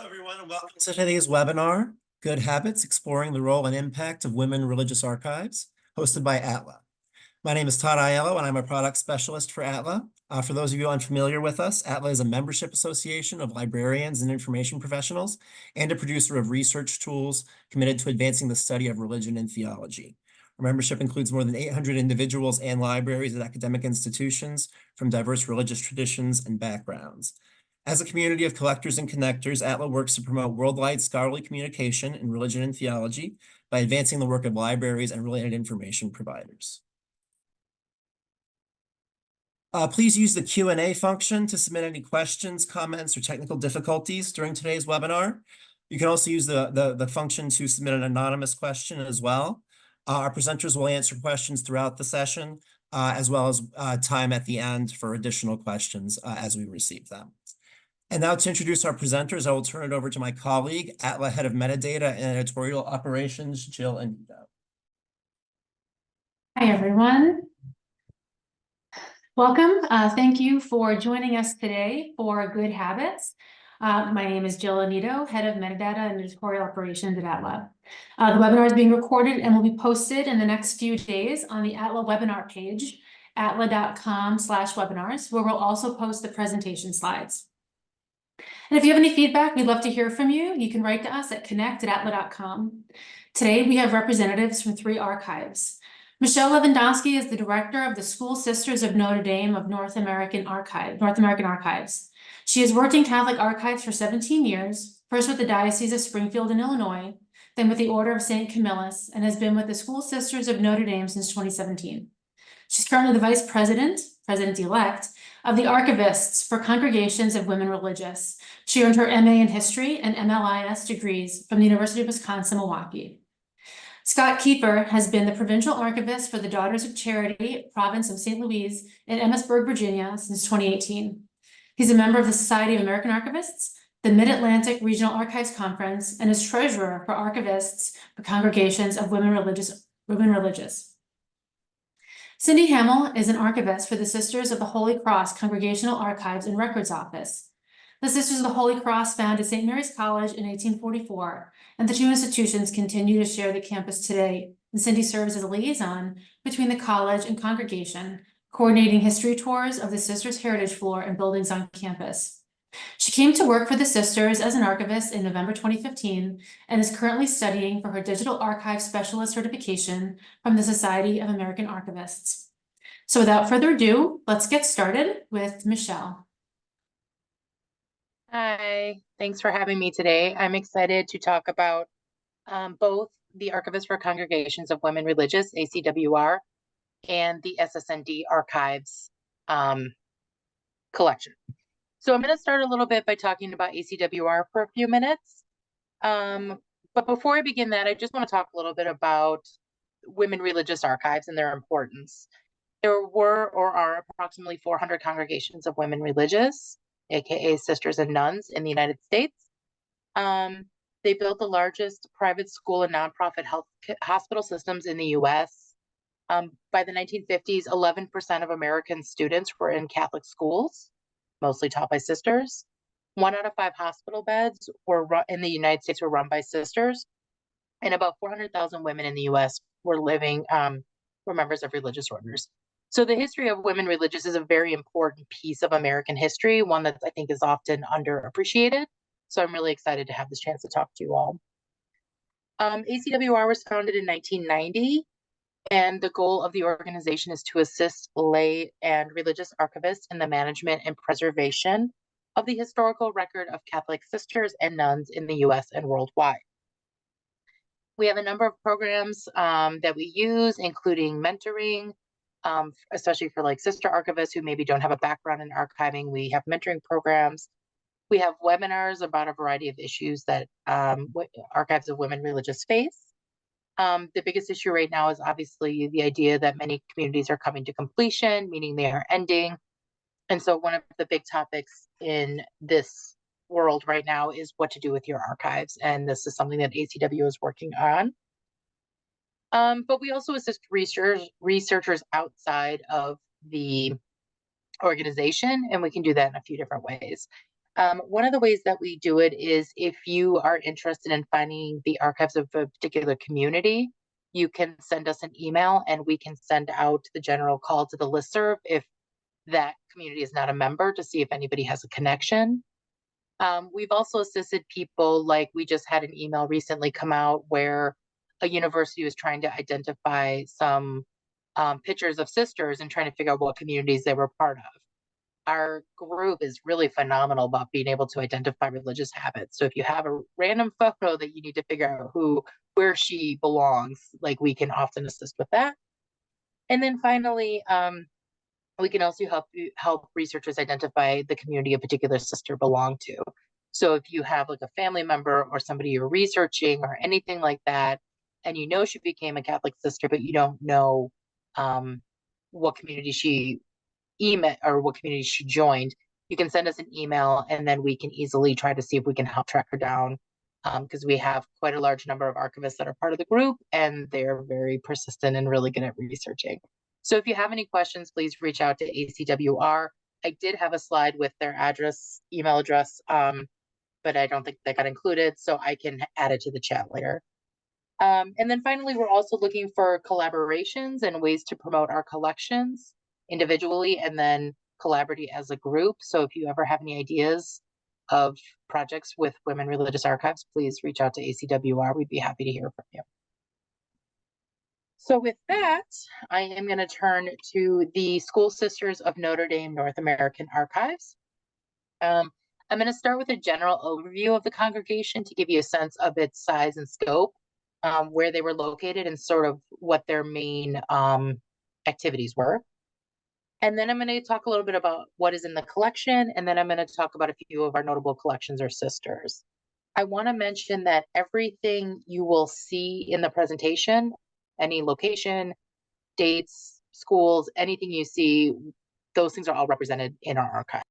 Everyone, and welcome to today's webinar, Good Habits, Exploring the Role and Impact of Women in Religious Archives, hosted by Atla. My name is Todd Aiello, and I'm a product specialist for Atla. For those of you unfamiliar with us, Atla is a membership association of librarians and information professionals, and a producer of research tools committed to advancing the study of religion and theology. Our membership includes more than 800 individuals and libraries at academic institutions from diverse religious traditions and backgrounds. As a community of collectors and connectors, Atla works to promote worldwide scholarly communication in religion and theology by advancing the work of libraries and related information providers. Please use the Q&A function to submit any questions, comments, or technical difficulties during today's webinar. You can also use the function to submit an anonymous question as well. Our presenters will answer questions throughout the session, as well as time at the end for additional questions as we receive them. And now to introduce our presenters, I will turn it over to my colleague, Atla Head of Metadata and Editorial Operations, Jill Anito. Hi, everyone. Welcome. Thank you for joining us today for Good Habits. My name is Jill Anito, Head of Metadata and Editorial Operations at Atla. The webinar is being recorded and will be posted in the next few days on the Atla webinar page, atla.com/webinars, where we'll also post the presentation slides. And if you have any feedback, we'd love to hear from you. You can write to us at connect@atla.com. Today, we have representatives from 3 archives. Michelle Lewandowski is the director of the School Sisters of Notre Dame of North American Archives. She has worked in Catholic archives for 17 years, first with the Diocese of Springfield in Illinois, then with the Order of St. Camillus, and has been with the School Sisters of Notre Dame since 2017. She's currently the vice president-elect, of the Archivists for Congregations of Women Religious. She earned her MA in History and MLIS degrees from the University of Wisconsin-Milwaukee. Scott Kiefer has been the Provincial Archivist for the Daughters of Charity, Province of St. Louis in Emmitsburg, Virginia, since 2018. He's a member of the Society of American Archivists, the Mid-Atlantic Regional Archives Conference, and is treasurer for Archivists for Congregations of Women Religious. Cindy Hamill is an archivist for the Sisters of the Holy Cross Congregational Archives and Records Office. The Sisters of the Holy Cross founded St. Mary's College in 1844, and the 2 institutions continue to share the campus today. And Cindy serves as a liaison between the college and congregation, coordinating history tours of the Sisters' heritage floor and buildings on campus. She came to work for the Sisters as an archivist in November 2015 and is currently studying for her Digital Archive Specialist certification from the Society of American Archivists. So without further ado, let's get started with Michelle. Hi, thanks for having me today. I'm excited to talk about both the Archivists for Congregations of Women Religious, ACWR, and the SSND Archives collection. So I'm going to start a little bit by talking about ACWR for a few minutes. But before I begin that, I just want to talk a little bit about women religious archives and their importance. There were or are approximately 400 congregations of women religious, aka sisters and nuns, in the United States. They built the largest private school and nonprofit hospital systems in the U.S. By the 1950s, 11% of American students were in Catholic schools, mostly taught by sisters. 1 out of 5 hospital beds in the United States were run by sisters, and about 400,000 women in the U.S. were members of religious orders. So the history of women religious is a very important piece of American history, one that I think is often underappreciated. So I'm really excited to have this chance to talk to you all. ACWR was founded in 1990, and the goal of the organization is to assist lay and religious archivists in the management and preservation of the historical record of Catholic sisters and nuns in the U.S. and worldwide. We have a number of programs that we use, including mentoring, especially for like sister archivists who maybe don't have a background in archiving. We have mentoring programs. We have webinars about a variety of issues that archives of women religious face. The biggest issue right now is obviously the idea that many communities are coming to completion, meaning they are ending. And so one of the big topics in this world right now is what to do with your archives. And this is something that ACW is working on. But we also assist researchers outside of the organization, and we can do that in a few different ways. One of the ways that we do it is if you are interested in finding the archives of a particular community, you can send us an email and we can send out the general call to the listserv if that community is not a member, to see if anybody has a connection. We've also assisted people, like we just had an email recently come out where a university was trying to identify some pictures of sisters and trying to figure out what communities they were part of. Our group is really phenomenal about being able to identify religious habits. So if you have a random photo that you need to figure out where she belongs, like we can often assist with that. And then finally, we can also help researchers identify the community a particular sister belonged to. So if you have like a family member or somebody you're researching or anything like that, and you know she became a Catholic sister, but you don't know what community she what community she joined, you can send us an email and then we can easily try to see if we can help track her down. Because we have quite a large number of archivists that are part of the group and they're very persistent and really good at researching. So if you have any questions, please reach out to ACWR. I did have a slide with their email address, but I don't think that got included, so I can add it to the chat later. And then finally, we're also looking for collaborations and ways to promote our collections individually and then collaboratively as a group. So if you ever have any ideas of projects with Women Religious Archives, please reach out to ACWR. We'd be happy to hear from you. So with that, I am going to turn to the School Sisters of Notre Dame North American Archives. I'm going to start with a general overview of the congregation to give you a sense of its size and scope, where they were located and sort of what their main activities were. And then I'm going to talk a little bit about what is in the collection, and then I'm going to talk about a few of our notable collections or sisters. I want to mention that everything you will see in the presentation, any location, dates, schools, anything you see, those things are all represented in our archive.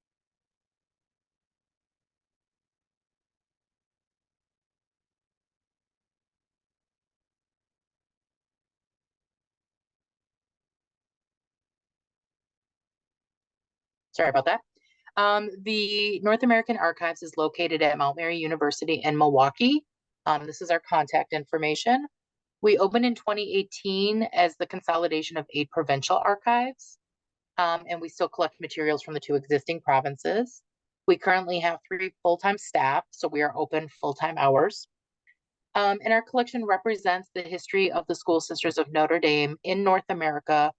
Sorry about that. The North American Archives is located at Mount Mary University in Milwaukee. This is our contact information. We opened in 2018 as the consolidation of 8 provincial archives, and we still collect materials from the 2 existing provinces. We currently have 3 full-time staff, so we are open full-time hours. And our collection represents the history of the School Sisters of Notre Dame in North America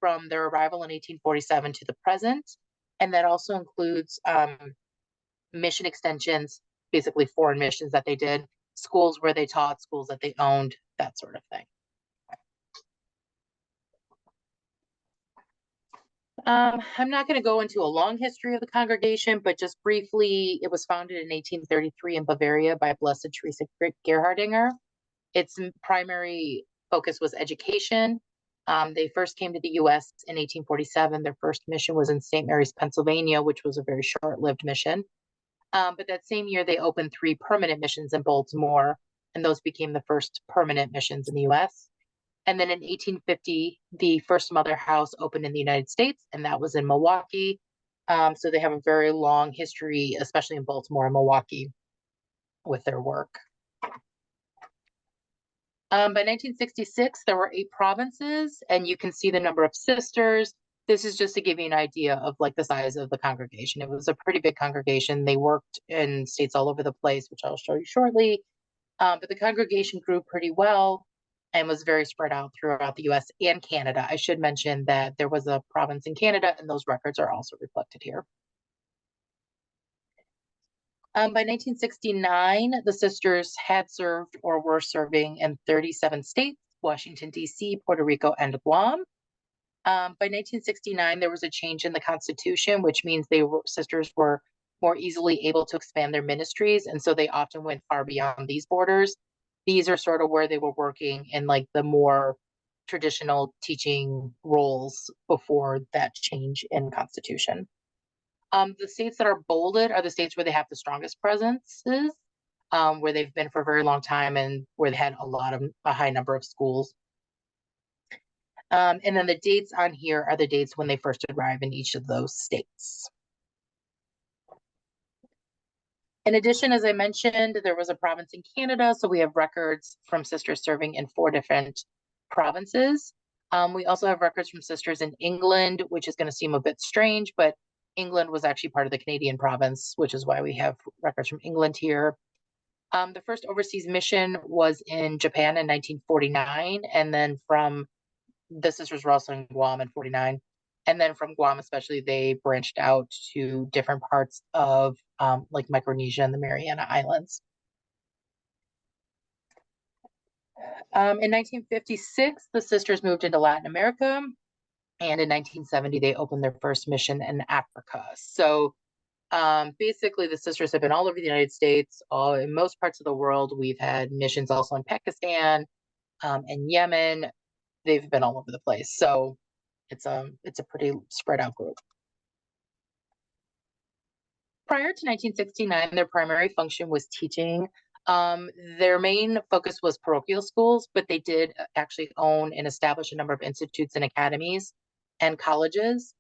from their arrival in 1847 to the present. And that also includes mission extensions, basically foreign missions that they did, schools where they taught, schools that they owned, that sort of thing. I'm not going to go into a long history of the congregation, but just briefly, it was founded in 1833 in Bavaria by Blessed Teresa Gerhardinger. Its primary focus was education. They first came to the U.S. in 1847. Their first mission was in St. Mary's, Pennsylvania, which was a very short-lived mission. But that same year, they opened 3 permanent missions in Baltimore, and those became the first permanent missions in the U.S. And then in 1850, the first mother house opened in the United States, and that was in Milwaukee. So they have a very long history, especially in Baltimore and Milwaukee, with their work. By 1966, there were 8 provinces, and you can see the number of sisters. This is just to give you an idea of like the size of the congregation. It was a pretty big congregation. They worked in states all over the place, which I'll show you shortly. But the congregation grew pretty well and was very spread out throughout the US and Canada. I should mention that there was a province in Canada, and those records are also reflected here. By 1969, the sisters had served or were serving in 37 states, Washington, D.C., Puerto Rico, and Guam. By 1969, there was a change in the Constitution, which means sisters were more easily able to expand their ministries, and so they often went far beyond these borders. These are sort of where they were working in like the more traditional teaching roles before that change in Constitution. The states that are bolded are the states where they have the strongest presences, where they've been for a very long time and where they had a high number of schools. And then the dates on here are the dates when they first arrived in each of those states. In addition, as I mentioned, there was a province in Canada, so we have records from sisters serving in 4 different provinces. We also have records from sisters in England, which is going to seem a bit strange, but England was actually part of the Canadian province, which is why we have records from England here. The first overseas mission was in Japan in 1949, and then from the sisters were also in Guam in 49. And then from Guam, especially, they branched out to different parts of like Micronesia and the Mariana Islands. In 1956, the sisters moved into Latin America. And in 1970, they opened their first mission in Africa. So basically, the sisters have been all over the United States, all in most parts of the world. We've had missions also in Pakistan and Yemen. They've been all over the place. So it's a pretty spread out group. Prior to 1969, their primary function was teaching. Their main focus was parochial schools, but they did actually own and establish a number of institutes and academies and colleges.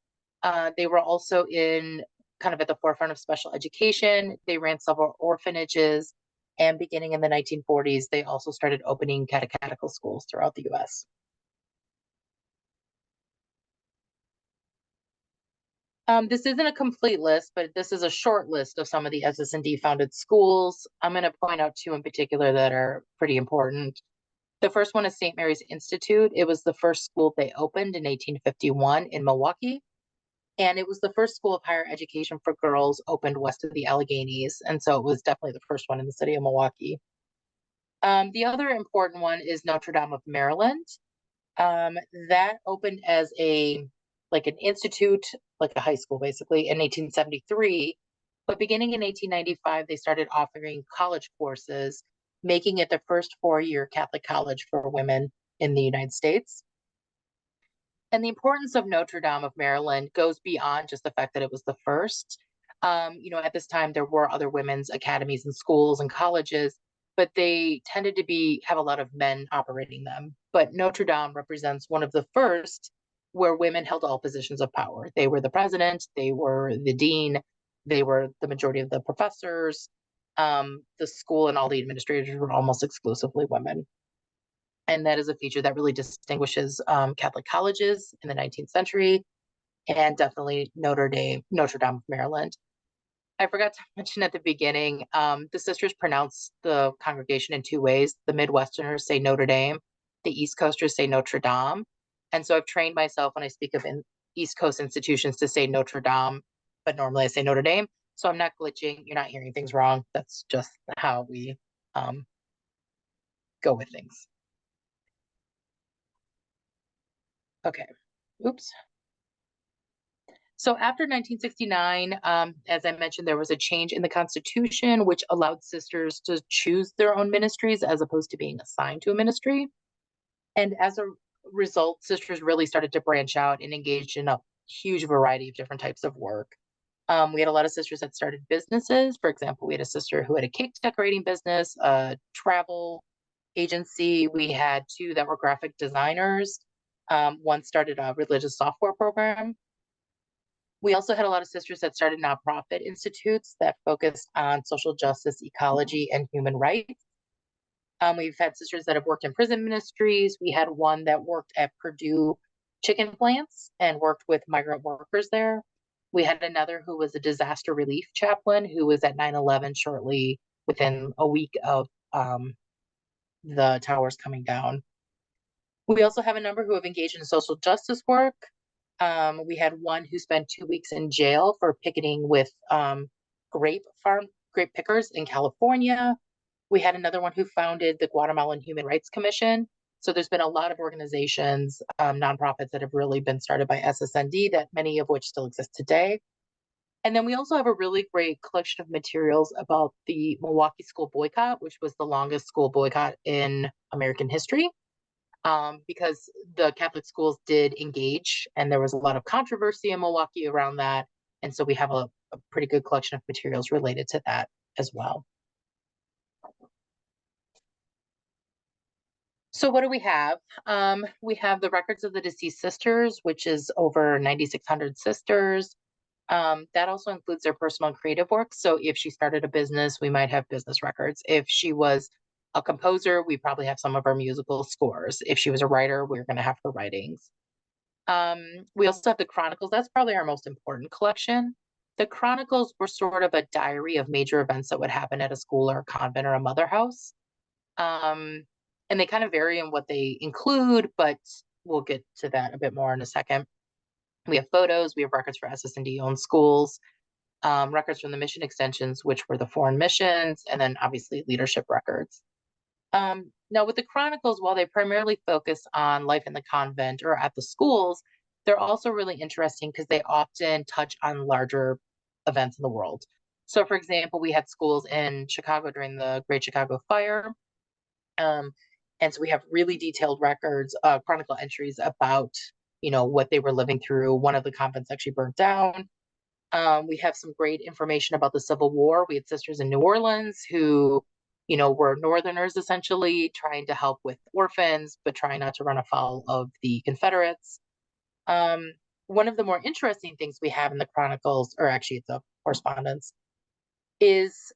They were also kind of at the forefront of special education. They ran several orphanages, and beginning in the 1940s, they also started opening catechetical schools throughout the U.S. This isn't a complete list, but this is a short list of some of the SS&D founded schools. I'm going to point out 2 in particular that are pretty important. The first one is St. Mary's Institute. It was the first school they opened in 1851 in Milwaukee. And it was the first school of higher education for girls opened west of the Alleghenies. And so it was definitely the first one in the city of Milwaukee. The other important one is Notre Dame of Maryland. That opened as an institute, like a high school basically, in 1873. But beginning in 1895, they started offering college courses, making it the first 4-year Catholic college for women in the United States. And the importance of Notre Dame of Maryland goes beyond just the fact that it was the first. At this time, there were other women's academies and schools and colleges, but they tended to have a lot of men operating them. But Notre Dame represents one of the first where women held all positions of power. They were the president, they were the dean, they were the majority of the professors. The school and all the administrators were almost exclusively women. And that is a feature that really distinguishes Catholic colleges in the 19th century, and definitely Notre Dame of Maryland. I forgot to mention at the beginning, the sisters pronounce the congregation in 2 ways. The Midwesterners say Notre Dame, the East Coasters say Notre Dame. And so I've trained myself when I speak of East Coast institutions to say Notre Dame, but normally I say Notre Dame. So I'm not glitching. You're not hearing things wrong. That's just how we go with things. Okay, oops. So after 1969, as I mentioned, there was a change in the Constitution, which allowed sisters to choose their own ministries as opposed to being assigned to a ministry. And as a result, sisters really started to branch out and engage in a huge variety of different types of work. We had a lot of sisters that started businesses. For example, we had a sister who had a cake decorating business, a travel agency. We had 2 that were graphic designers. One started a religious software program. We also had a lot of sisters that started nonprofit institutes that focused on social justice, ecology, and human rights. We've had sisters that have worked in prison ministries. We had one that worked at Purdue chicken plants and worked with migrant workers there. We had another who was a disaster relief chaplain who was at 9/11 shortly within a week of the towers coming down. We also have a number who have engaged in social justice work. We had one who spent 2 weeks in jail for picketing with grape pickers in California. We had another one who founded the Guatemalan Human Rights Commission. So there's been a lot of organizations, nonprofits that have really been started by SS&D, that many of which still exist today. And then we also have a really great collection of materials about the Milwaukee school boycott, which was the longest school boycott in American history. Because the Catholic schools did engage, and there was a lot of controversy in Milwaukee around that. And so we have a pretty good collection of materials related to that as well. So what do we have? We have the records of the deceased sisters, which is over 9,600 sisters. That also includes their personal and creative work. So if she started a business, we might have business records. If she was a composer, we probably have some of her musical scores. If she was a writer, we're going to have her writings. We also have the chronicles. That's probably our most important collection. The chronicles were sort of a diary of major events that would happen at a school or a convent or a mother house. And they kind of vary in what they include, but we'll get to that a bit more in a second. We have photos, we have records for SS&D owned schools, records from the mission extensions, which were the foreign missions, and then obviously leadership records. Now with the chronicles, while they primarily focus on life in the convent or at the schools, they're also really interesting because they often touch on larger events in the world. So for example, we had schools in Chicago during the Great Chicago Fire. And so we have really detailed records, chronicle entries about, what they were living through. One of the convents actually burnt down. We have some great information about the Civil War. We had sisters in New Orleans who, were Northerners essentially trying to help with orphans, but trying not to run afoul of the Confederates. One of the more interesting things we have in the chronicles, or actually it's a correspondence, is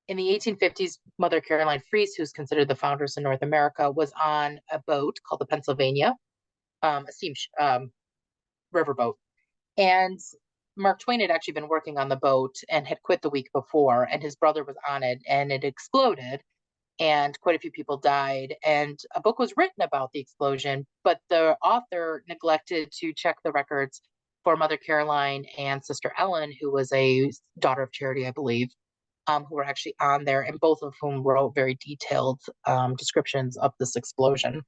in the 1850s, Mother Caroline Fries, who's considered the foundress in North America, was on a boat called the Pennsylvania, a steam riverboat. And Mark Twain had actually been working on the boat and had quit the week before, and his brother was on it, and it exploded, and quite a few people died. And a book was written about the explosion, but the author neglected to check the records for Mother Caroline and Sister Ellen, who was a daughter of charity, I believe, who were actually on there, and both of whom wrote very detailed descriptions of this explosion.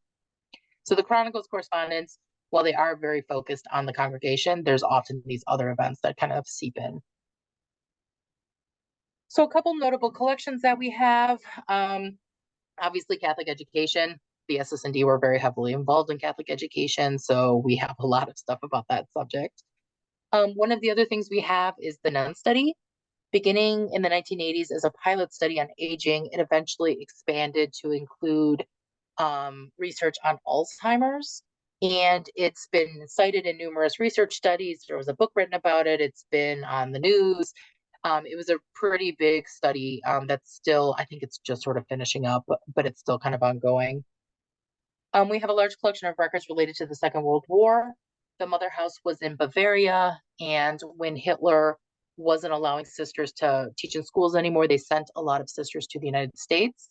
So the Chronicles correspondence, while they are very focused on the congregation, there's often these other events that kind of seep in. So a couple notable collections that we have, obviously Catholic education. The SS&D were very heavily involved in Catholic education, so we have a lot of stuff about that subject. One of the other things we have is the nun study. Beginning in the 1980s as a pilot study on aging, it eventually expanded to include research on Alzheimer's. And it's been cited in numerous research studies. There was a book written about it. It's been on the news. It was a pretty big study that's still, I think it's just sort of finishing up, but it's still kind of ongoing. We have a large collection of records related to the Second World War. The mother house was in Bavaria, and when Hitler wasn't allowing sisters to teach in schools anymore, they sent a lot of sisters to the United States.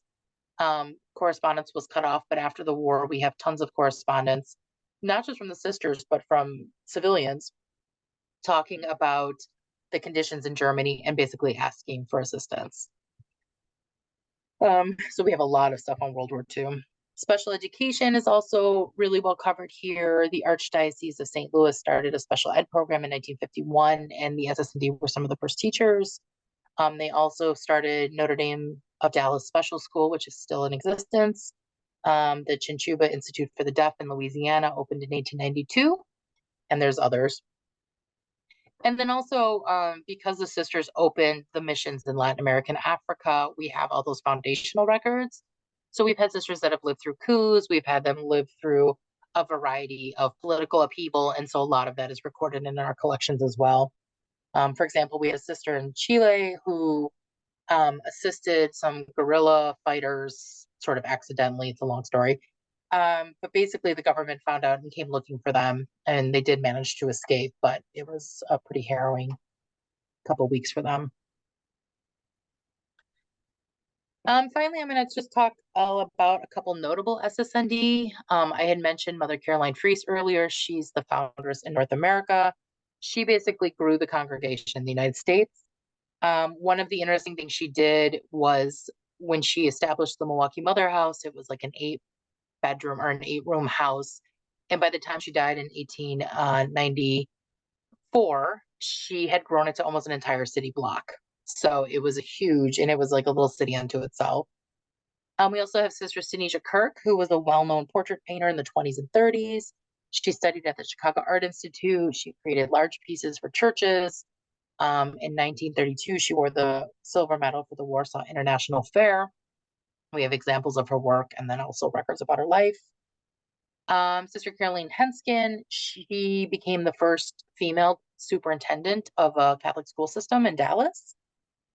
Correspondence was cut off, but after the war, we have tons of correspondence, not just from the sisters, but from civilians talking about the conditions in Germany and basically asking for assistance. So we have a lot of stuff on World War II. Special education is also really well covered here. The Archdiocese of St. Louis started a special ed program in 1951, and the SS&D were some of the first teachers. They also started Notre Dame of Dallas Special School, which is still in existence. The Chinchuba Institute for the Deaf in Louisiana opened in 1892, and there's others. And then also, because the sisters opened the missions in Latin America and Africa, we have all those foundational records. So we've had sisters that have lived through coups, we've had them live through a variety of political upheaval, and so a lot of that is recorded in our collections as well. For example, we had a sister in Chile who assisted some guerrilla fighters sort of accidentally. It's a long story. But basically the government found out and came looking for them, and they did manage to escape, but it was a pretty harrowing couple weeks for them. Finally, I'm going to just talk all about a couple notable SSND. I had mentioned Mother Caroline Fries earlier. She's the foundress in North America. She basically grew the congregation in the United States. One of the interesting things she did was when she established the Milwaukee Mother House, it was like an 8-bedroom or an 8-room house. And by the time she died in 1894, she had grown it to almost an entire city block. So it was huge, and it was like a little city unto itself. We also have Sister Sinesia Kirk, who was a well-known portrait painter in the 20s and 30s. She studied at the Chicago Art Institute. She created large pieces for churches. In 1932, she wore the silver medal for the Warsaw International Fair. We have examples of her work and then also records about her life. Sister Caroline Henskin, she became the first female superintendent of a Catholic school system in Dallas.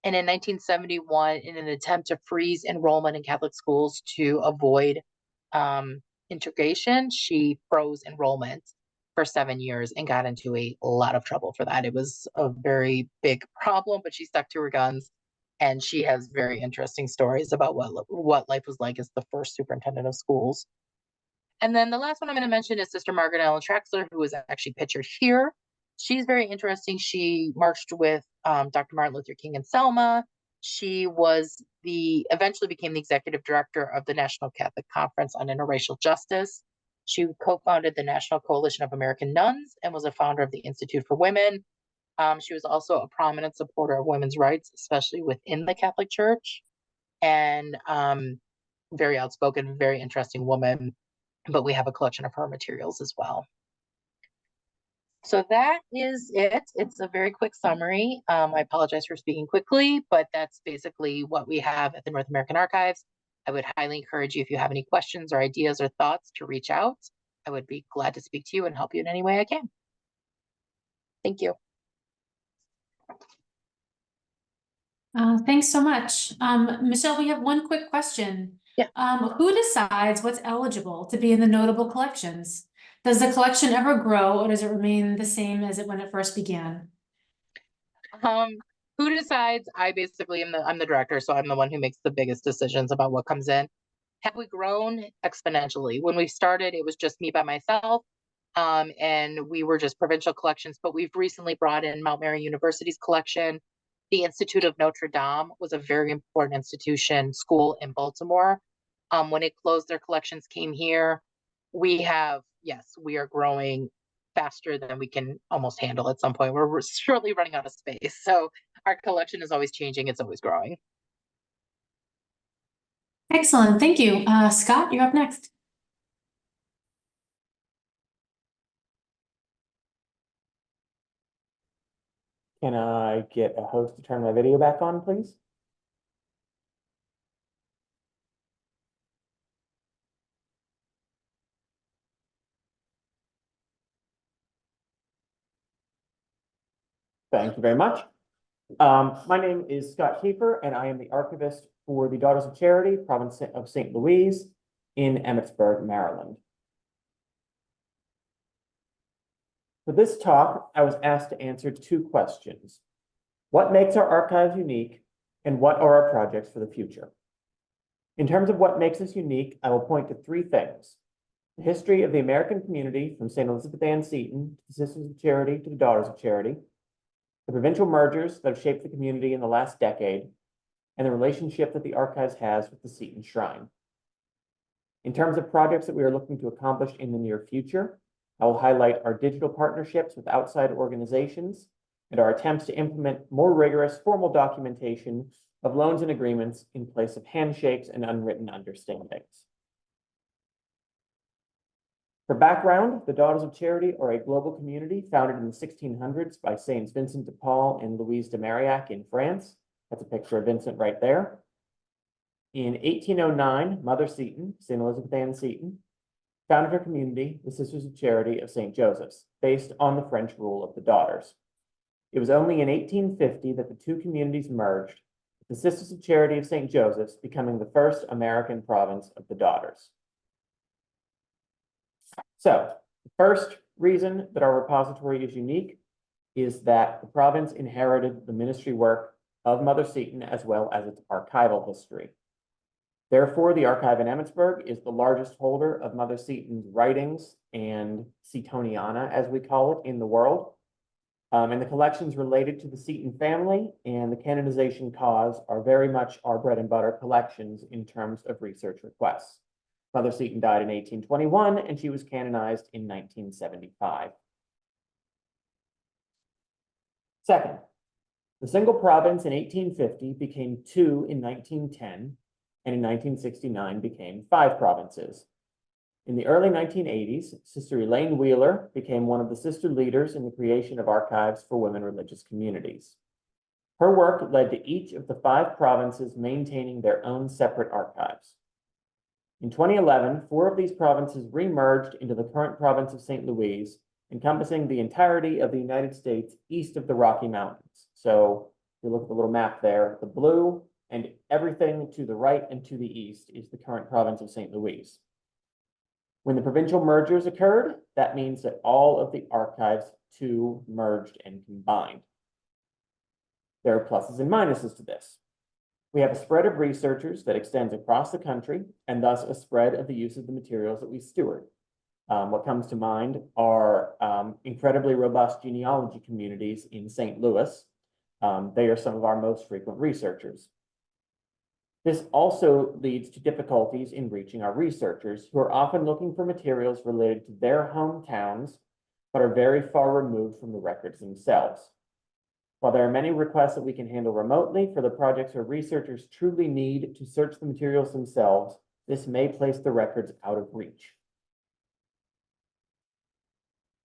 And in 1971, in an attempt to freeze enrollment in Catholic schools to avoid integration, she froze enrollment for 7 years and got into a lot of trouble for that. It was a very big problem, but she stuck to her guns. And she has very interesting stories about what life was like as the first superintendent of schools. And then the last one I'm going to mention is Sister Margaret Ellen Traxler, who is actually pictured here. She's very interesting. She marched with Dr. Martin Luther King and Selma. She eventually became the executive director of the National Catholic Conference on Interracial Justice. She co-founded the National Coalition of American Nuns and was a founder of the Institute for Women. She was also a prominent supporter of women's rights, especially within the Catholic Church, and very outspoken, very interesting woman. But we have a collection of her materials as well. So that is it. It's a very quick summary. I apologize for speaking quickly, but that's basically what we have at the North American Archives. I would highly encourage you, if you have any questions or ideas or thoughts, to reach out. I would be glad to speak to you and help you in any way I can. Thank you. Thanks so much. Michelle, we have one quick question. Yeah. Who decides what's eligible to be in the notable collections? Does the collection ever grow, or does it remain the same as when it first began? Who decides? I basically I'm the director, so I'm the one who makes the biggest decisions about what comes in. Have we grown exponentially? When we started, it was just me by myself, and we were just provincial collections, but we've recently brought in Mount Mary University's collection. The Institute of Notre Dame was a very important school in Baltimore. When it closed, their collections came here. We are growing faster than we can almost handle at some point. We're shortly running out of space. So our collection is always changing. It's always growing. Excellent. Thank you. Scott, you're up next. Can I get a host to turn my video back on, please? Thank you very much. My name is Scott Kiefer, and I am the archivist for the Daughters of Charity, province of St. Louis in Emmitsburg, Maryland. For this talk, I was asked to answer two questions. What makes our archives unique, and what are our projects for the future? In terms of what makes us unique, I will point to three things: the history of the American community from St. Elizabeth Ann Seton to the Sisters of Charity to the Daughters of Charity, the provincial mergers that have shaped the community in the last decade, and the relationship that the archives has with the Seton Shrine. In terms of projects that we are looking to accomplish in the near future, I will highlight our digital partnerships with outside organizations and our attempts to implement more rigorous formal documentation of loans and agreements in place of handshakes and unwritten understandings. For background, the Daughters of Charity are a global community founded in the 1600s by Saints Vincent de Paul and Louise de Marillac in France. That's a picture of Vincent right there. In 1809, Mother Seton, St. Elizabeth Ann Seton, founded her community, the Sisters of Charity of St. Joseph's, based on the French rule of the Daughters. It was only in 1850 that the two communities merged, with the Sisters of Charity of St. Joseph's becoming the first American province of the Daughters. So, the first reason that our repository is unique is that the province inherited the ministry work of Mother Seton as well as its archival history. Therefore, the archive in Emmitsburg is the largest holder of Mother Seton's writings and Setoniana, as we call it, in the world. And the collections related to the Seton family and the canonization cause are very much our bread and butter collections in terms of research requests. Mother Seton died in 1821, and she was canonized in 1975. Second, the single province in 1850 became two in 1910, and in 1969 became 5 provinces. In the early 1980s, Sister Elaine Wheeler became one of the sister leaders in the creation of archives for women religious communities. Her work led to each of the 5 provinces maintaining their own separate archives. In 2011, 4 of these provinces re-merged into the current province of St. Louis, encompassing the entirety of the United States east of the Rocky Mountains. So if you look at the little map there, the blue and everything to the right and to the east is the current province of St. Louis. When the provincial mergers occurred, that means that all of the archives too merged and combined. There are pluses and minuses to this. We have a spread of researchers that extends across the country, and thus a spread of the use of the materials that we steward. What comes to mind are incredibly robust genealogy communities in St. Louis. They are some of our most frequent researchers. This also leads to difficulties in reaching our researchers, who are often looking for materials related to their hometowns, but are very far removed from the records themselves. While there are many requests that we can handle remotely for the projects where researchers truly need to search the materials themselves, this may place the records out of reach.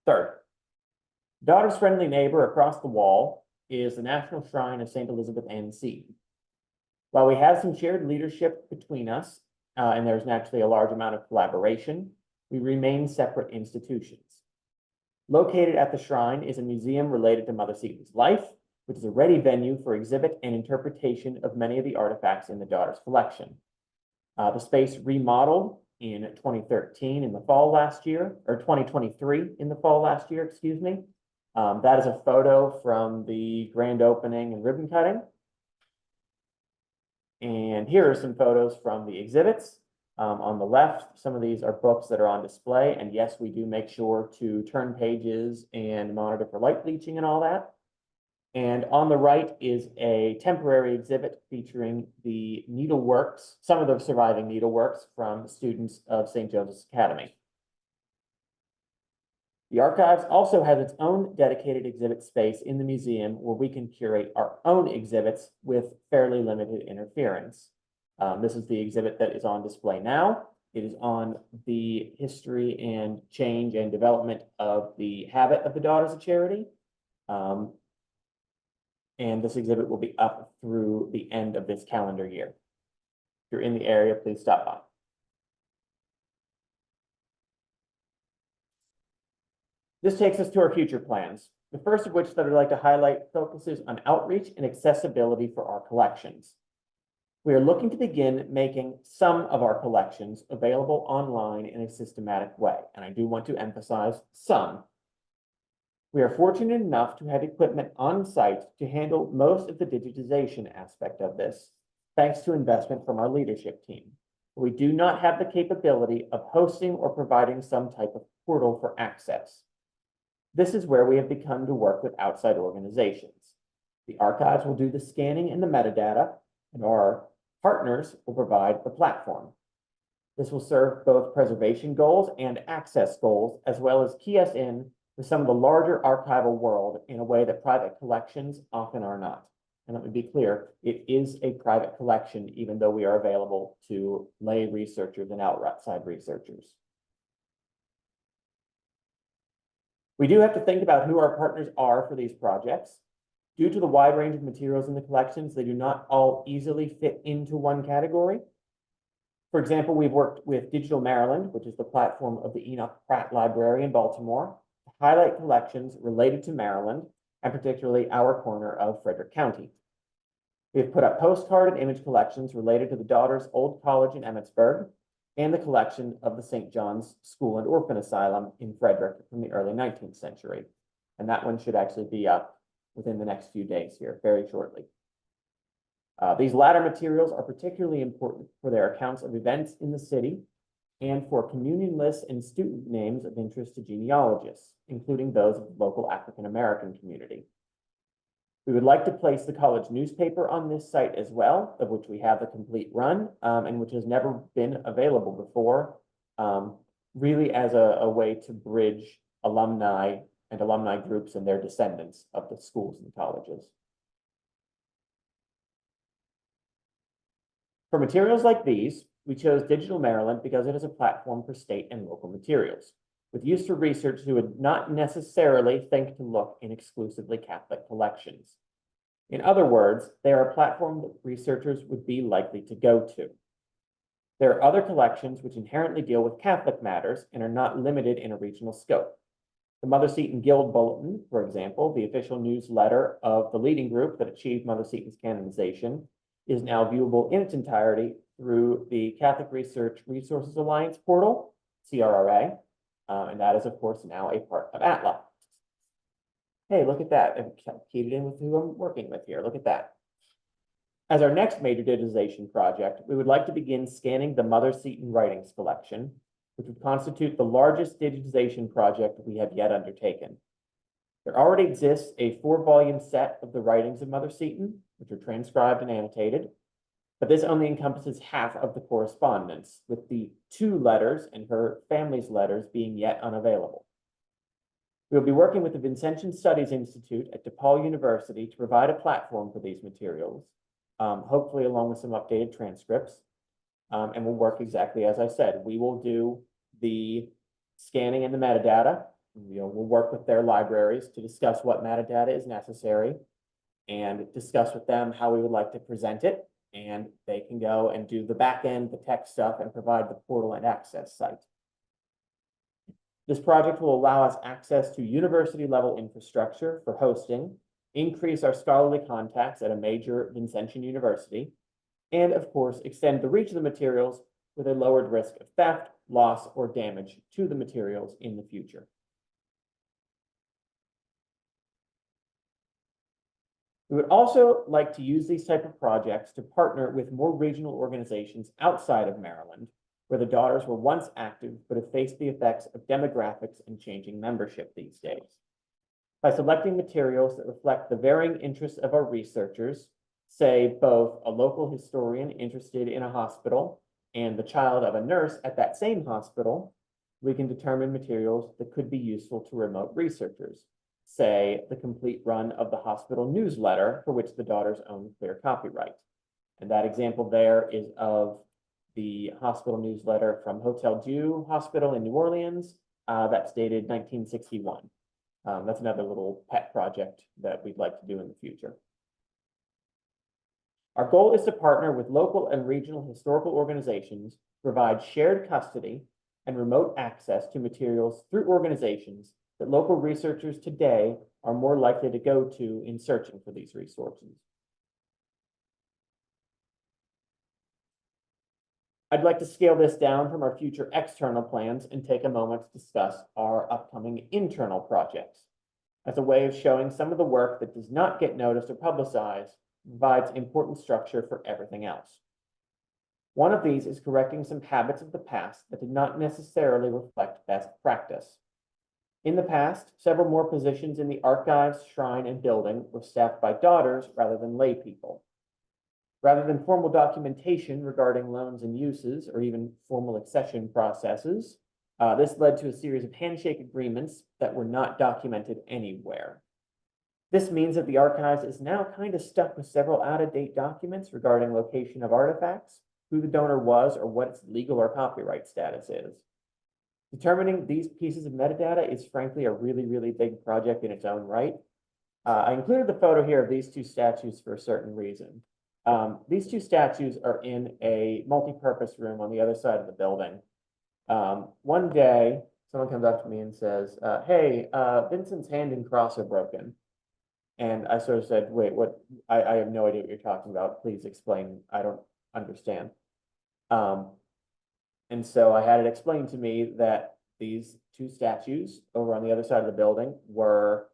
Third, Daughter's friendly neighbor across the wall is the National Shrine of St. Elizabeth Ann Seton. While we have some shared leadership between us, and there's naturally a large amount of collaboration, we remain separate institutions. Located at the shrine is a museum related to Mother Seton's life, which is a ready venue for exhibit and interpretation of many of the artifacts in the Daughter's collection. The space remodeled in 2013 in the fall last year, or 2023 in the fall last year, excuse me. That is a photo from the grand opening and ribbon cutting. And here are some photos from the exhibits. On the left, some of these are books that are on display. And yes, we do make sure to turn pages and monitor for light bleaching and all that. And on the right is a temporary exhibit featuring the needleworks, some of the surviving needleworks from students of St. Joseph's Academy. The archives also has its own dedicated exhibit space in the museum where we can curate our own exhibits with fairly limited interference. This is the exhibit that is on display now. It is on the history and change and development of the habit of the Daughters of Charity. And this exhibit will be up through the end of this calendar year. If you're in the area, please stop by. This takes us to our future plans. The first of which that I'd like to highlight focuses on outreach and accessibility for our collections. We are looking to begin making some of our collections available online in a systematic way, and I do want to emphasize some. We are fortunate enough to have equipment on site to handle most of the digitization aspect of this, thanks to investment from our leadership team. We do not have the capability of hosting or providing some type of portal for access. This is where we have begun to work with outside organizations. The archives will do the scanning and the metadata, and our partners will provide the platform. This will serve both preservation goals and access goals, as well as key us in with some of the larger archival world in a way that private collections often are not. And let me be clear, it is a private collection, even though we are available to lay researchers and outside researchers. We do have to think about who our partners are for these projects. Due to the wide range of materials in the collections, they do not all easily fit into one category. For example, we've worked with Digital Maryland, which is the platform of the Enoch Pratt Library in Baltimore, to highlight collections related to Maryland, and particularly our corner of Frederick County. We have put up postcard and image collections related to the Daughters' Old College in Emmitsburg, and the collection of the St. John's School and Orphan Asylum in Frederick from the early 19th century. And that one should actually be up within the next few days here, very shortly. These latter materials are particularly important for their accounts of events in the city and for communion lists and student names of interest to genealogists, including those of the local African-American community. We would like to place the college newspaper on this site as well, of which we have the complete run, and which has never been available before, really as a way to bridge alumni and alumni groups and their descendants of the schools and colleges. For materials like these, we chose Digital Maryland because it is a platform for state and local materials, with use for researchers who would not necessarily think to look in exclusively Catholic collections. In other words, they are a platform that researchers would be likely to go to. There are other collections which inherently deal with Catholic matters and are not limited in a regional scope. The Mother Seton Guild Bulletin, for example, the official newsletter of the leading group that achieved Mother Seton's canonization, is now viewable in its entirety through the Catholic Research Resources Alliance portal, CRRA, and that is, of course, now a part of Atla. Hey, look at that. I've keyed it in with who I'm working with here. Look at that. As our next major digitization project, we would like to begin scanning the Mother Seton writings collection, which would constitute the largest digitization project we have yet undertaken. There already exists a 4-volume set of the writings of Mother Seton, which are transcribed and annotated, but this only encompasses half of the correspondence, with the 2 letters and her family's letters being yet unavailable. We will be working with the Vincentian Studies Institute at DePaul University to provide a platform for these materials, hopefully along with some updated transcripts, and we'll work exactly as I said. We will do the scanning and the metadata. We'll work with their libraries to discuss what metadata is necessary and discuss with them how we would like to present it. And they can go and do the back end, the tech stuff, and provide the portal and access site. This project will allow us access to university level infrastructure for hosting, increase our scholarly contacts at a major Vincentian university, and of course, extend the reach of the materials with a lowered risk of theft, loss, or damage to the materials in the future. We would also like to use these type of projects to partner with more regional organizations outside of Maryland, where the daughters were once active but have faced the effects of demographics and changing membership these days. By selecting materials that reflect the varying interests of our researchers, say both a local historian interested in a hospital and the child of a nurse at that same hospital, we can determine materials that could be useful to remote researchers, say the complete run of the hospital newsletter for which the daughters own clear copyright. And that example there is of the hospital newsletter from Hotel Dieu Hospital in New Orleans, that's dated 1961. That's another little pet project that we'd like to do in the future. Our goal is to partner with local and regional historical organizations to provide shared custody and remote access to materials through organizations that local researchers today are more likely to go to in searching for these resources. I'd like to scale this down from our future external plans and take a moment to discuss our upcoming internal projects as a way of showing some of the work that does not get noticed or publicized, provides important structure for everything else. One of these is correcting some habits of the past that did not necessarily reflect best practice. In the past, several more positions in the archives, shrine, and building were staffed by daughters rather than lay people. Rather than formal documentation regarding loans and uses, or even formal accession processes, this led to a series of handshake agreements that were not documented anywhere. This means that the archives is now kind of stuck with several out-of-date documents regarding location of artifacts, who the donor was, or what its legal or copyright status is. Determining these pieces of metadata is frankly a really, really big project in its own right. I included the photo here of these 2 statues for a certain reason. These 2 statues are in a multi-purpose room on the other side of the building. One day, someone comes up to me and says, hey, Vincent's hand and cross are broken. And I sort of said, wait, what? I have no idea what you're talking about. Please explain. I don't understand. And so I had it explained to me that these 2 statues over on the other side of the building were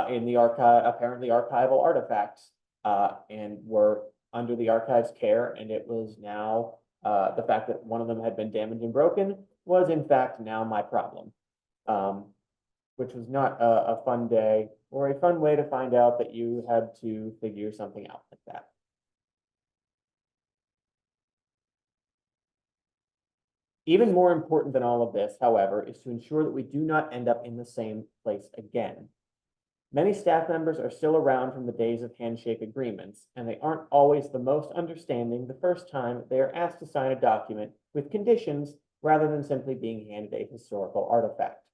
in the archive, apparently archival artifacts, and were under the archive's care. And it was now the fact that one of them had been damaged and broken was in fact now my problem, which was not a fun day or a fun way to find out that you had to figure something out like that. Even more important than all of this, however, is to ensure that we do not end up in the same place again. Many staff members are still around from the days of handshake agreements, and they aren't always the most understanding the first time they are asked to sign a document with conditions rather than simply being handed a historical artifact.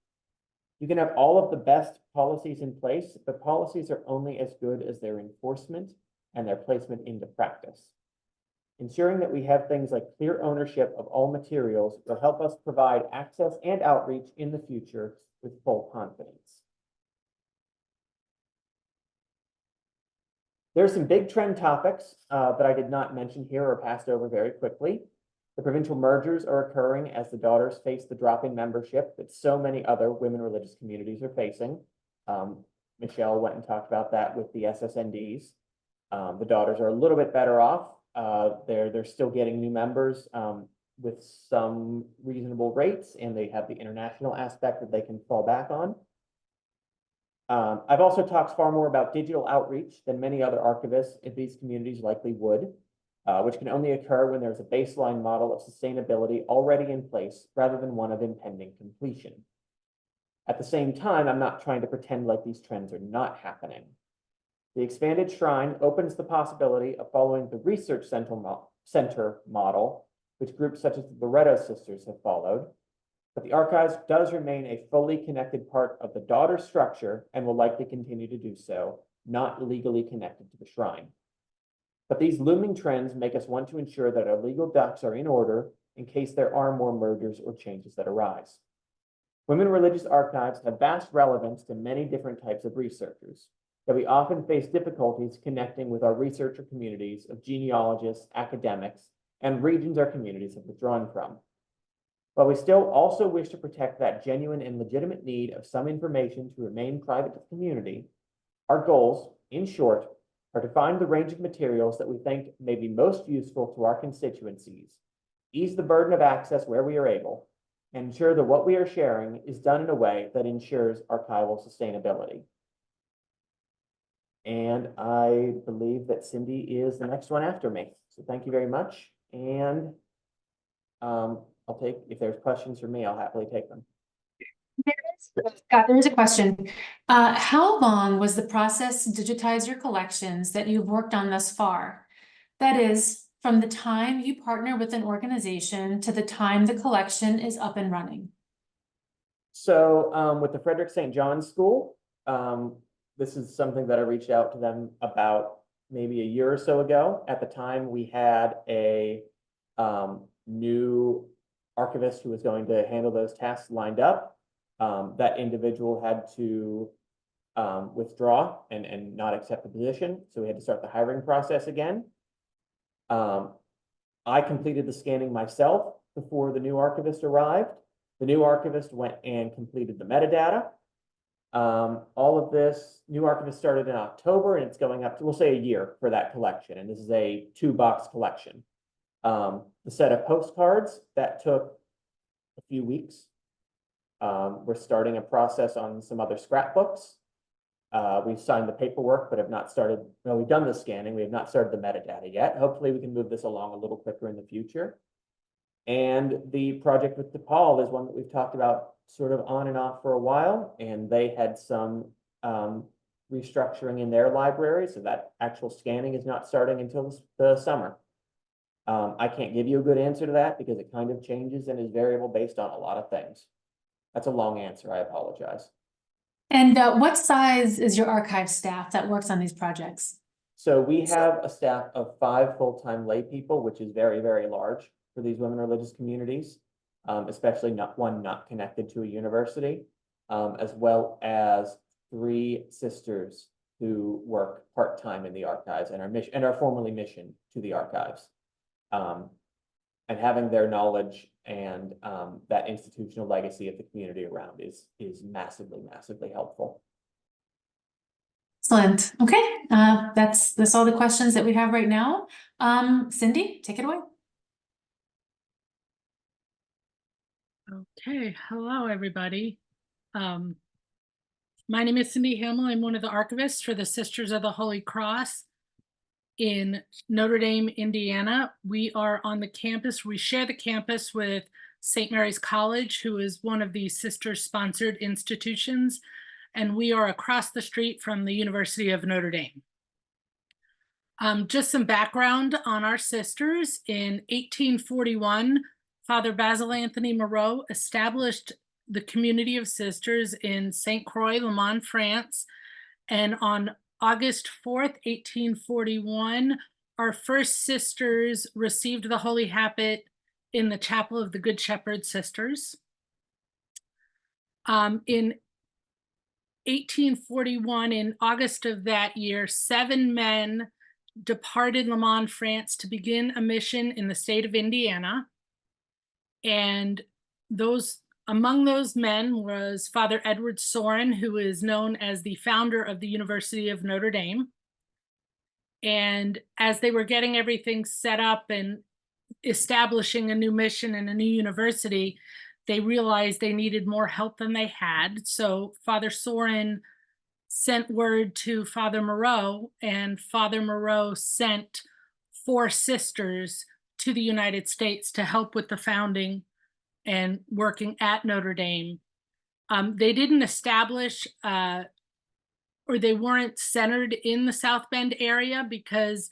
You can have all of the best policies in place, but policies are only as good as their enforcement and their placement into practice. Ensuring that we have things like clear ownership of all materials will help us provide access and outreach in the future with full confidence. There are some big trend topics that I did not mention here or passed over very quickly. The provincial mergers are occurring as the daughters face the drop in membership that so many other women religious communities are facing. Michelle went and talked about that with the SSNDs. The daughters are a little bit better off. They're still getting new members with some reasonable rates, and they have the international aspect that they can fall back on. I've also talked far more about digital outreach than many other archivists in these communities likely would, which can only occur when there's a baseline model of sustainability already in place rather than one of impending completion. At the same time, I'm not trying to pretend like these trends are not happening. The expanded shrine opens the possibility of following the research center model, which groups such as the Loretto sisters have followed. But the archives does remain a fully connected part of the daughter structure and will likely continue to do so, not legally connected to the shrine. But these looming trends make us want to ensure that our legal ducks are in order in case there are more mergers or changes that arise. Women religious archives have vast relevance to many different types of researchers, that we often face difficulties connecting with our researcher communities of genealogists, academics, and regions our communities have withdrawn from. While we still also wish to protect that genuine and legitimate need of some information to remain private to the community, our goals, in short, are to find the range of materials that we think may be most useful to our constituencies, ease the burden of access where we are able, and ensure that what we are sharing is done in a way that ensures archival sustainability. And I believe that Cindy is the next one after me. So thank you very much. And I'll take, if there's questions for me, I'll happily take them. Scott, there is a question. How long was the process to digitize your collections that you've worked on thus far? That is, from the time you partner with an organization to the time the collection is up and running. So with the Frederick St. John's School, this is something that I reached out to them about maybe a year or so ago. At the time, we had a new archivist who was going to handle those tasks lined up. That individual had to withdraw and not accept the position. So we had to start the hiring process again. I completed the scanning myself before the new archivist arrived. The new archivist went and completed the metadata. All of this, new archivist started in October, and it's going up to, we'll say, a year for that collection. And this is a 2-box collection. The set of postcards, that took a few weeks. We're starting a process on some other scrapbooks. We've signed the paperwork, but have not started, well, we've done the scanning. We have not started the metadata yet. Hopefully we can move this along a little quicker in the future. And the project with DePaul is one that we've talked about sort of on and off for a while, and they had some restructuring in their library, so that actual scanning is not starting until the summer. I can't give you a good answer to that because it kind of changes and is variable based on a lot of things. That's a long answer, I apologize. And what size is your archive staff that works on these projects? So we have a staff of 5 full-time lay people, which is very, very large for these women religious communities, especially not connected to a university, as well as 3 sisters who work part-time in the archives and are formally missioned to the archives. And having their knowledge and that institutional legacy of the community around is massively, massively helpful. Excellent. Okay, that's all the questions that we have right now. Cindy, take it away. Okay, hello everybody. My name is Cindy Hamill. I'm one of the archivists for the Sisters of the Holy Cross in Notre Dame, Indiana. We are on the campus. We share the campus with St. Mary's College, who is one of the sister-sponsored institutions, and we are across the street from the University of Notre Dame. Just some background on our sisters. In 1841, Father Basil Anthony Moreau established the community of sisters in St. Croix, Le Mans, France, and on August 4th, 1841, our first sisters received the Holy Habit in the Chapel of the Good Shepherd Sisters. In 1841, in August of that year, 7 men departed Le Mans, France to begin a mission in the state of Indiana. And among those men was Father Edward Sorin, who is known as the founder of the University of Notre Dame. And as they were getting everything set up and establishing a new mission and a new university, they realized they needed more help than they had. So Father Sorin sent word to Father Moreau, and Father Moreau sent 4 sisters to the United States to help with the founding and working at Notre Dame. They didn't establish or they weren't centered in the South Bend area because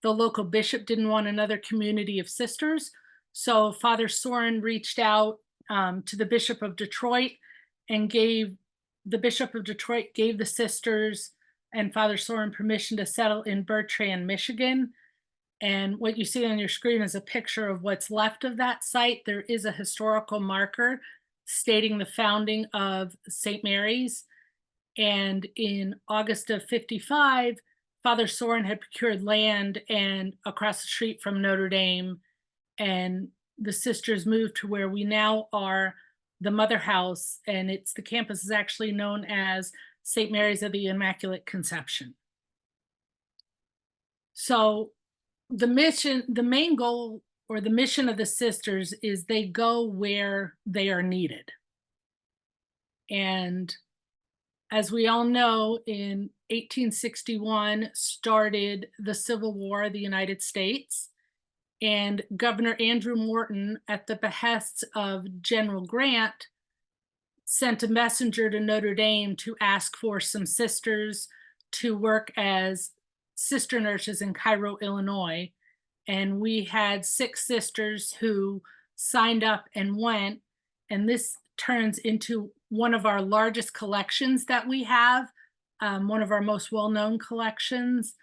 the local bishop didn't want another community of sisters. So Father Sorin reached out to the Bishop of Detroit and the Bishop of Detroit gave the sisters and Father Sorin permission to settle in Bertrand, Michigan. And what you see on your screen is a picture of what's left of that site. There is a historical marker stating the founding of St. Mary's. And in August of 55, Father Sorin had procured land and across the street from Notre Dame, and the sisters moved to where we now are, the Mother House, and the campus is actually known as St. Mary's of the Immaculate Conception. So the main goal or the mission of the sisters is they go where they are needed. And as we all know, in 1861 started the Civil War of the United States, and Governor Andrew Morton, at the behest of General Grant, sent a messenger to Notre Dame to ask for some sisters to work as sister nurses in Cairo, Illinois. And we had 6 sisters who signed up and went, and this turns into one of our largest collections that we have, one of our most well-known collections.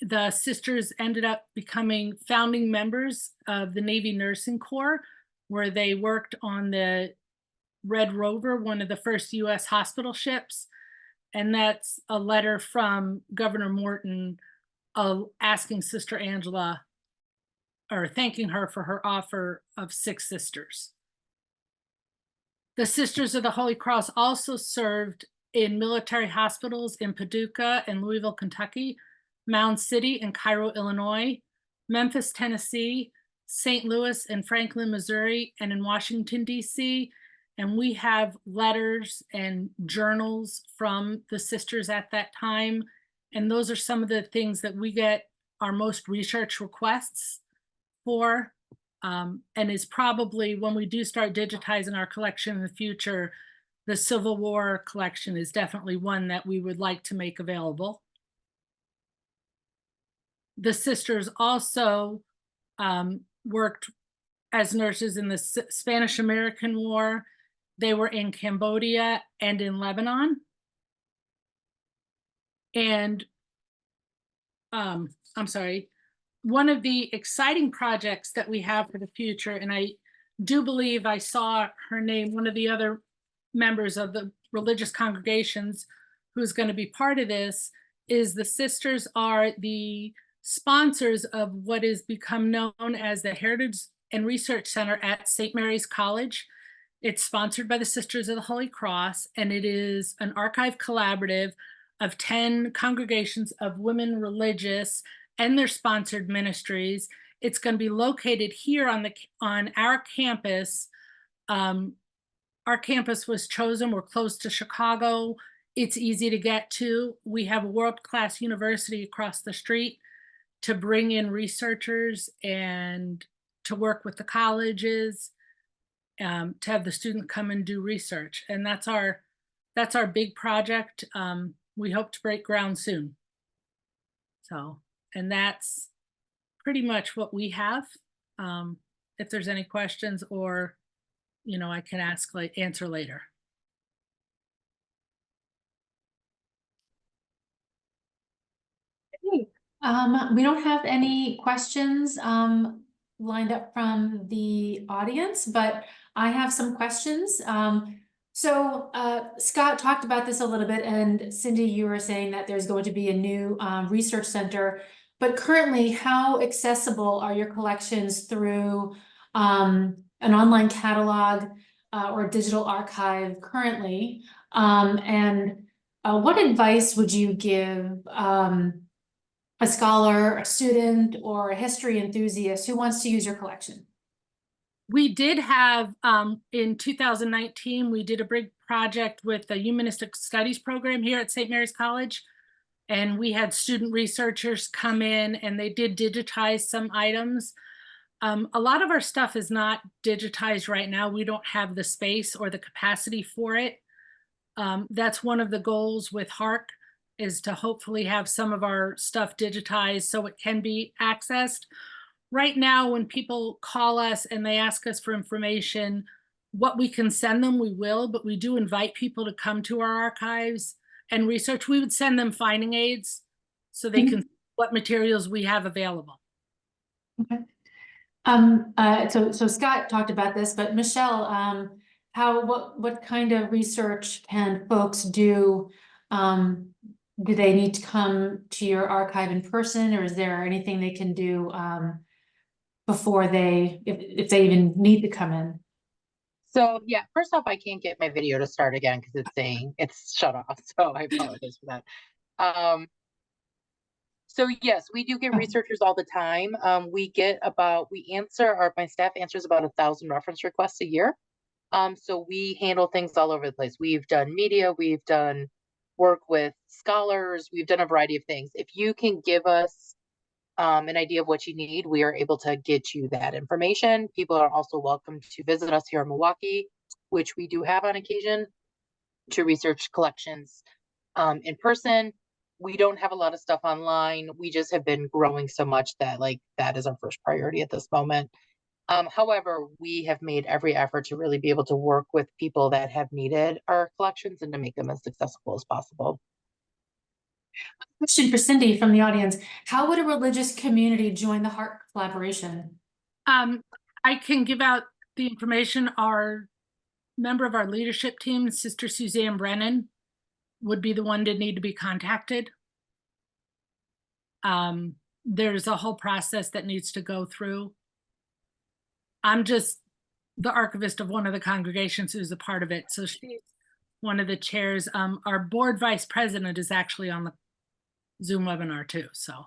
The sisters ended up becoming founding members of the Navy Nursing Corps, where they worked on the Red Rover, one of the first US hospital ships. And that's a letter from Governor Morton asking Sister Angela, or thanking her for her offer of 6 sisters. The Sisters of the Holy Cross also served in military hospitals in Paducah and Louisville, Kentucky, Mound City and Cairo, Illinois, Memphis, Tennessee, St. Louis and Franklin, Missouri, and in Washington, D.C. And we have letters and journals from the sisters at that time. And those are some of the things that we get our most research requests for. And is probably, when we do start digitizing our collection in the future, the Civil War collection is definitely one that we would like to make available. The sisters also worked as nurses in the Spanish-American War. They were in Cambodia and in Lebanon. And I'm sorry, one of the exciting projects that we have for the future, and I do believe I saw her name, one of the other members of the religious congregations who's going to be part of this, is the sisters are the sponsors of what is become known as the Heritage and Research Center at St. Mary's College. It's sponsored by the Sisters of the Holy Cross, and it is an archive collaborative of 10 congregations of women religious and their sponsored ministries. It's going to be located here on our campus. Our campus was chosen. We're close to Chicago. It's easy to get to. We have a world-class university across the street to bring in researchers and to work with the colleges, to have the student come and do research. And that's our big project. We hope to break ground soon. So, and that's pretty much what we have. If there's any questions, or, I can answer later. We don't have any questions lined up from the audience, but I have some questions. So Scott talked about this a little bit, and Cindy, you were saying that there's going to be a new research center, but currently, how accessible are your collections through an online catalog or a digital archive currently? And what advice would you give a scholar, a student, or a history enthusiast who wants to use your collection? We did have, in 2019, we did a big project with the Humanistic Studies program here at St. Mary's College. And we had student researchers come in and they did digitize some items. A lot of our stuff is not digitized right now. We don't have the space or the capacity for it. That's one of the goals with HARC, is to hopefully have some of our stuff digitized so it can be accessed. Right now, when people call us and they ask us for information, what we can send them, we will, but we do invite people to come to our archives and research. We would send them finding aids so they can see what materials we have available. Okay. So Scott talked about this, but Michelle, what kind of research can folks do? Do they need to come to your archive in person, or is there anything they can do before if they even need to come in? So yeah, first off, I can't get my video to start again because it's saying it's shut off. So I apologize for that. So yes, we do get researchers all the time. My staff answers about 1,000 reference requests a year. So we handle things all over the place. We've done media, we've done work with scholars, we've done a variety of things. If you can give us an idea of what you need, we are able to get you that information. People are also welcome to visit us here in Milwaukee, which we do have on occasion, to research collections in person. We don't have a lot of stuff online. We just have been growing so much that that is our first priority at this moment. However, we have made every effort to really be able to work with people that have needed our collections and to make them as accessible as possible. Question for Cindy from the audience. How would a religious community join the HARC collaboration? I can give out the information. Our member of our leadership team, Sister Suzanne Brennan, would be the one to need to be contacted. There's a whole process that needs to go through. I'm just the archivist of one of the congregations who's a part of it. So she's one of the chairs. Our board vice president is actually on the Zoom webinar too, so.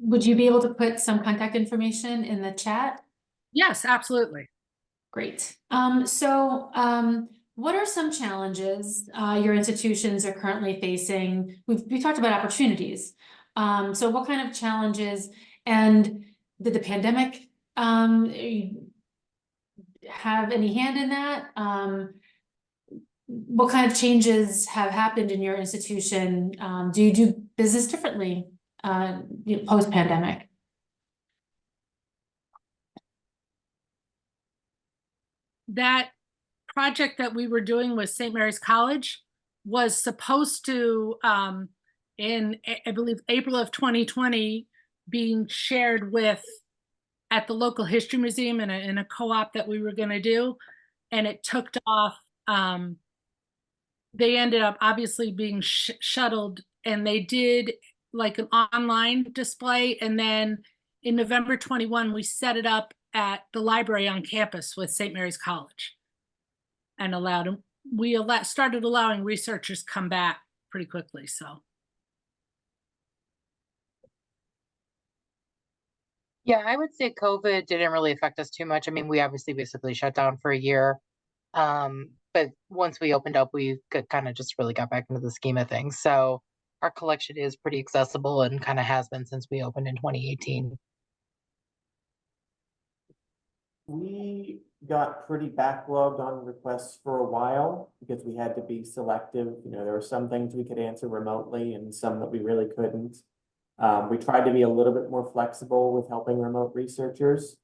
Would you be able to put some contact information in the chat? Yes, absolutely. Great. What are some challenges your institutions are currently facing? We talked about opportunities. So what kind of challenges, and did the pandemic have any hand in that? What kind of changes have happened in your institution? Do you do business differently post-pandemic? That project that we were doing with St. Mary's College was supposed to, in I believe April of 2020, being shared at the local history museum in a co-op that we were going to do, and it took off. They ended up obviously being shuttled, and they did like an online display, and then in November 21 we set it up at the library on campus with St. Mary's College, and started allowing researchers come back pretty quickly. So yeah, I would say COVID didn't really affect us too much. I mean, we obviously basically shut down for a year. But once we opened up, we kind of just really got back into the scheme of things. So our collection is pretty accessible and kind of has been since we opened in 2018. We got pretty backlogged on requests for a while because we had to be selective. You know, there were some things we could answer remotely and some that we really couldn't. We tried to be a little bit more flexible with helping remote researchers.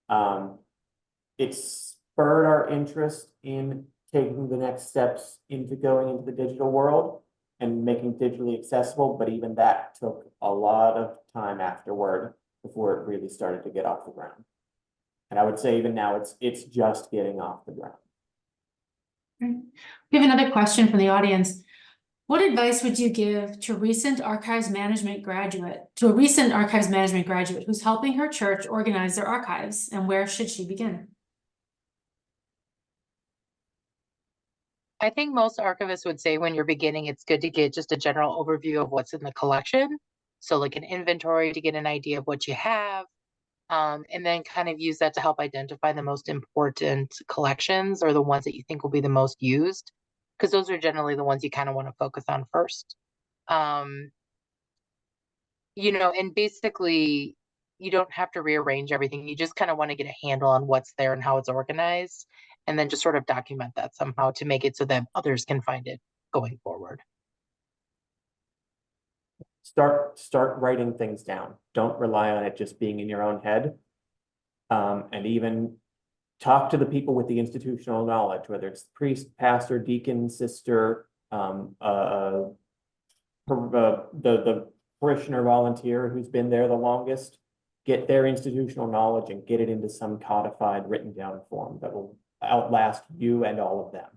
It spurred our interest in taking the next steps into going into the digital world and making digitally accessible, but even that took a lot of time afterward before it really started to get off the ground. And I would say even now it's just getting off the ground. We have another question from the audience. What advice would you give to a recent archives management graduate who's helping her church organize their archives, and where should she begin? I think most archivists would say when you're beginning, it's good to get just a general overview of what's in the collection. So like an inventory to get an idea of what you have, and then kind of use that to help identify the most important collections or the ones that you think will be the most used, because those are generally the ones you kind of want to focus on first. You know, and basically you don't have to rearrange everything. You just kind of want to get a handle on what's there and how it's organized, and then just sort of document that somehow to make it so that others can find it going forward. Start writing things down. Don't rely on it just being in your own head. And even talk to the people with the institutional knowledge, whether it's priest, pastor, deacon, sister, the parishioner volunteer who's been there the longest. Get their institutional knowledge and get it into some codified, written down form that will outlast you and all of them.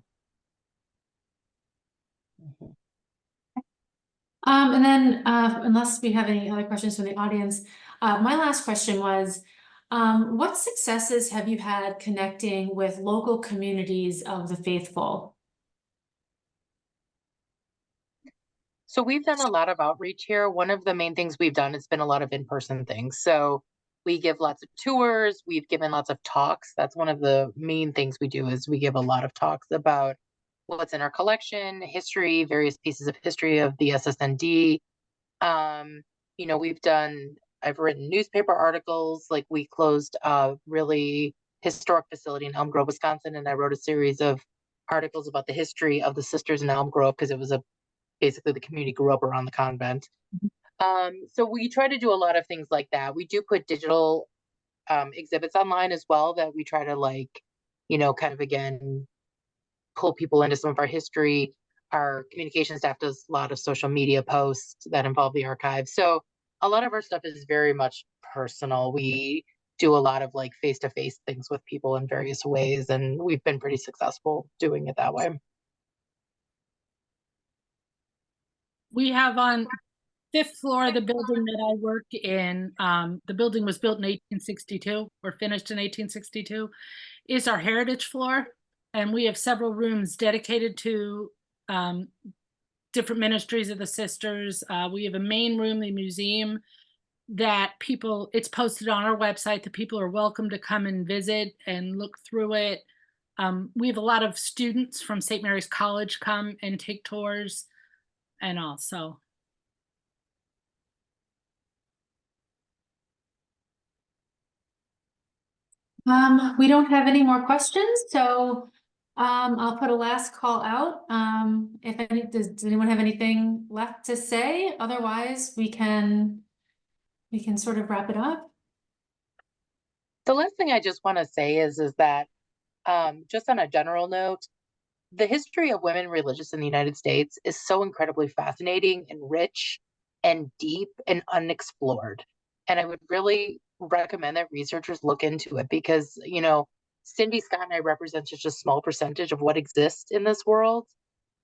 And then, unless we have any other questions from the audience, my last question was, what successes have you had connecting with local communities of the faithful? So we've done a lot of outreach here. One of the main things we've done has been a lot of in-person things. So we give lots of tours. We've given lots of talks. That's one of the main things we do, is we give a lot of talks about what's in our collection, history, various pieces of history of the SSND. You know, I've written newspaper articles. Like we closed a really historic facility in Elm Grove, Wisconsin, and I wrote a series of articles about the history of the sisters in Elm Grove, because it was basically the community grew up around the convent. So we try to do a lot of things like that. We do put digital exhibits online as well that we try to, like, you know, kind of again pull people into some of our history. Our communication staff does a lot of social media posts that involve the archive. So a lot of our stuff is very much personal. We do a lot of like face-to-face things with people in various ways, and we've been pretty successful doing it that way. We have on 5th floor of the building that I work in, the building was built in 1862 or finished in 1862, is our heritage floor. And we have several rooms dedicated to different ministries of the sisters. We have a main room, the museum, that it's posted on our website that people are welcome to come and visit and look through it. We have a lot of students from St. Mary's College come and take tours and all, so. We don't have any more questions, so I'll put a last call out. Does anyone have anything left to say? Otherwise, we can sort of wrap it up. The last thing I just want to say is that just on a general note, the history of women religious in the United States is so incredibly fascinating and rich and deep and unexplored. And I would really recommend that researchers look into it, because, you know, Cindy, Scott, and I represent just a small percentage of what exists in this world,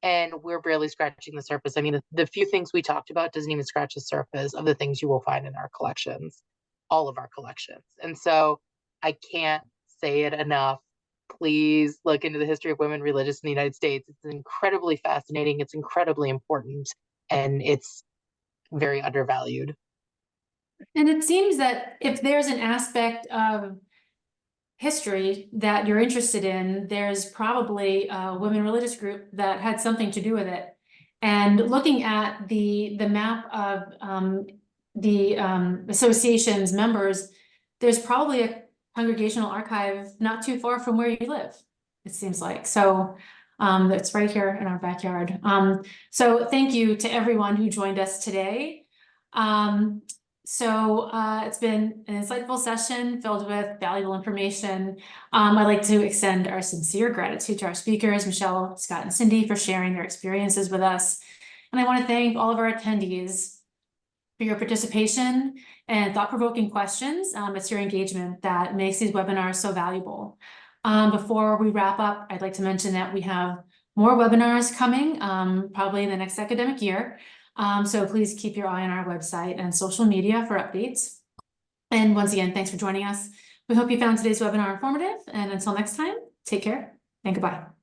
and we're barely scratching the surface. I mean, the few things we talked about doesn't even scratch the surface of the things you will find in our collections, all of our collections. And so I can't say it enough. Please look into the history of women religious in the United States. It's incredibly fascinating. It's incredibly important, and it's very undervalued. And it seems that if there's an aspect of history that you're interested in, there's probably a women religious group that had something to do with it. And looking at the map of the association's members, there's probably a congregational archive not too far from where you live, it seems like. So it's right here in our backyard. So thank you to everyone who joined us today. So it's been an insightful session filled with valuable information. I'd like to extend our sincere gratitude to our speakers, Michelle, Scott, and Cindy, for sharing their experiences with us. And I want to thank all of our attendees for your participation and thought-provoking questions. It's your engagement that makes these webinars so valuable. Before we wrap up, I'd like to mention that we have more webinars coming, probably in the next academic year. So please keep your eye on our website and social media for updates. And once again, thanks for joining us. We hope you found today's webinar informative, and until next time, take care and goodbye.